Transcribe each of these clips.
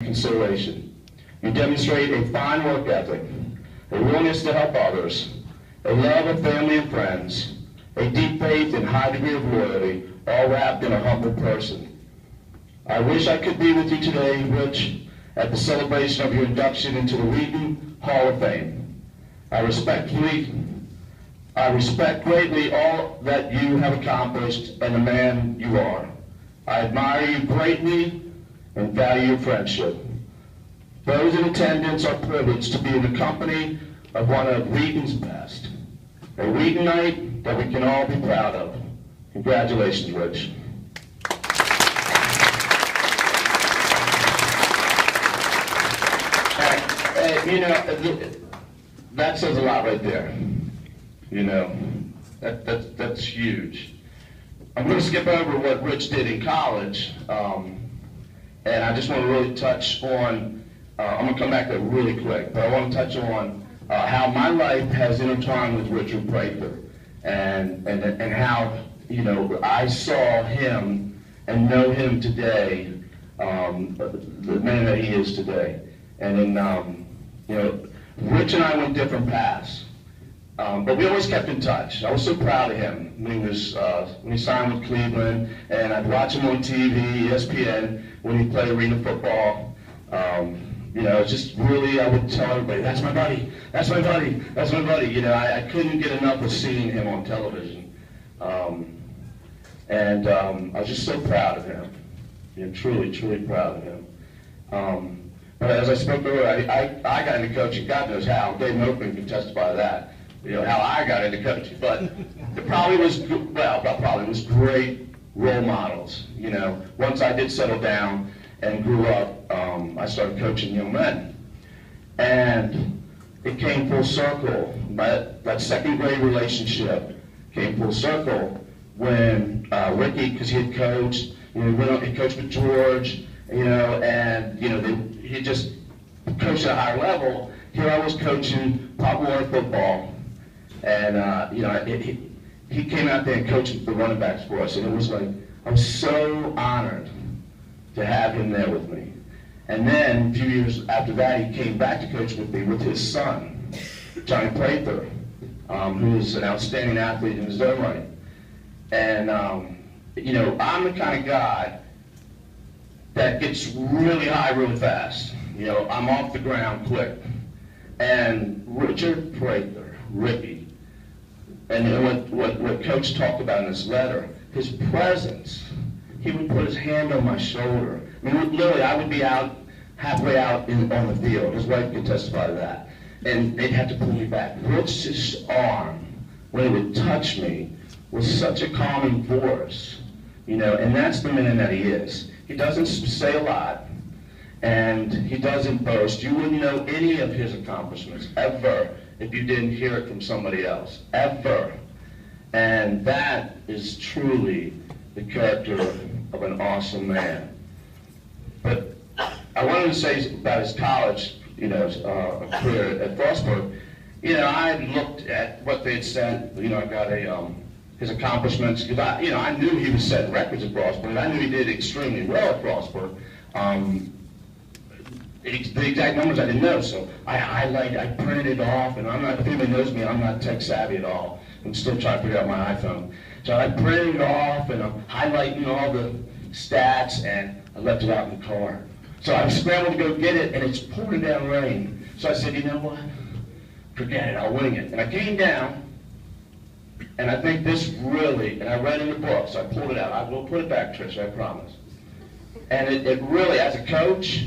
consideration. You demonstrate a fine work ethic, a willingness to help others, a love of family and friends, a deep faith and high degree of loyalty, all wrapped in a humble person. I wish I could be with you today, Rich, at the celebration of your induction into the Wheaton Hall of Fame. I respect greatly all that you have accomplished and the man you are. I admire you greatly and value your friendship. Those in attendance are privileged to be in the company of one of Wheaton's best. A Wheatonite that we can all be proud of. Congratulations, Rich. You know, that says a lot right there. You know, that's huge. I'm going to skip over what Rich did in college, and I just want to really touch on, I'm going to come back to it really quick, but I want to touch on how my life has intertwined with Richard Prather, and how, you know, I saw him and know him today, the man that he is today. And then, you know, Rich and I went different paths, but we always kept in touch. I was so proud of him when he signed with Cleveland, and I'd watch him on TV, ESPN, when he played arena football. You know, it's just really, I would tell everybody, that's my buddy, that's my buddy, that's my buddy. You know, I couldn't get enough of seeing him on television. And I was just so proud of him, you know, truly, truly proud of him. But as I spoke earlier, I got into coaching. God knows how. Dave Mokman can testify to that. You know, how I got into coaching. But it probably was, well, not probably, it was great role models. You know, once I did settle down and grew up, I started coaching young men. And it came full circle. That second grade relationship came full circle when Ricky, because he had coached, you know, he coached with George, you know, and, you know, he just coached at a higher level. Here I was coaching Pop Warner football, and you know, he came out there and coached the running backs for us, and it was like, I was so honored to have him there with me. And then a few years after that, he came back to coach with me with his son, Johnny Prather, who is an outstanding athlete in his own right. And you know, I'm the kind of guy that gets really high really fast. You know, I'm off the ground quick. And Richard Prather, Ricky, and what Coach talked about in his letter, his presence, he would put his hand on my shoulder. I mean, literally, I would be out, halfway out on the field. His wife could testify to that. And they'd have to pull me back. Rich's arm, when it would touch me, was such a calming force. You know, and that's the man that he is. He doesn't say a lot, and he doesn't boast. You wouldn't know any of his accomplishments, ever, if you didn't hear it from somebody else, ever. And that is truly the character of an awesome man. But I wanted to say about his college, you know, career at Frostburg. You know, I looked at what they had sent. You know, I got his accomplishments, because I knew he was setting records at Frostburg. I knew he did extremely well at Frostburg. The exact numbers I didn't know, so I printed it off, and if anybody knows me, I'm not tech savvy at all. I'm still trying to figure out my iPhone. So I printed it off, and I'm highlighting all the stats, and I left it out in the car. So I scrambled to go get it, and it's pouring down rain. So I said, you know what? Forget it, I'll wing it. And I came down, and I think this really, and I read in the book, so I pulled it out. I will put it back, Trish, I promise. And it really, as a coach,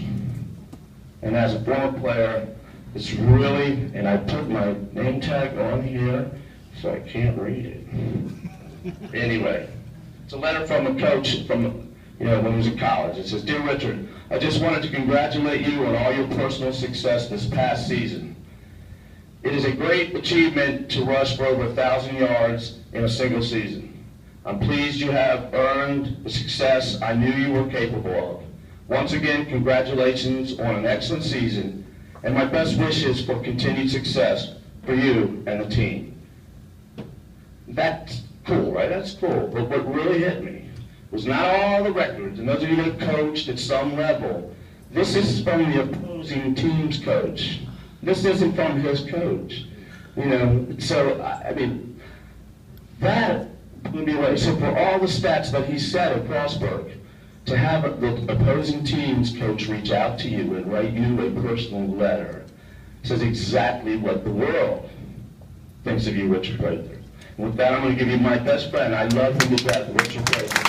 and as a former player, it's really, and I put my name tag on here, so I can't read it. Anyway, it's a letter from a coach from, you know, when he was in college. It says, "Dear Richard, I just wanted to congratulate you on all your personal success this past season. It is a great achievement to rush for over 1,000 yards in a single season. I'm pleased you have earned the success I knew you were capable of. Once again, congratulations on an excellent season, and my best wishes for continued success for you and the team." That's cool, right? That's cool. But what really hit me was not all the records, and those of you that coached at some level, This is from the opposing team's coach. This isn't from his coach. You know, so, I mean, that blew me away. So for all the stats that he said at Crossburg, to have the opposing team's coach reach out to you and write you a personal letter says exactly what the world thinks of you, Richard Prather. And with that, I'm going to give you my best friend. I love him to death, Richard Prather.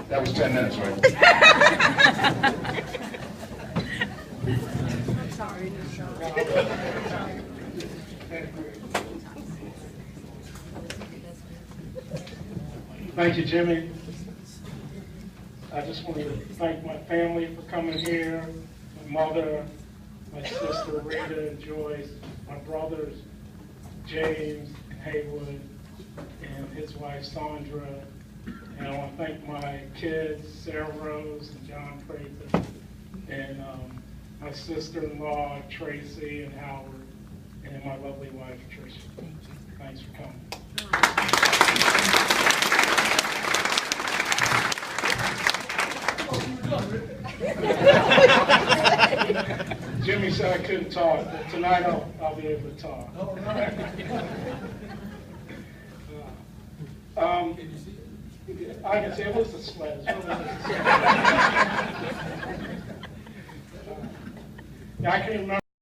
That was 10 minutes, right? Thank you, Jimmy. I just want to thank my family for coming here, my mother, my sister Rita and Joyce, my brothers James and Haywood, and his wife Sandra. And I want to thank my kids, Sarah Rose and John Prather, and my sister-in-law, Tracy and Howard, and my lovely wife, Tricia. Thanks for coming. Jimmy said I couldn't talk, but tonight I'll be able to talk. I can say it was a sweat. I can remember.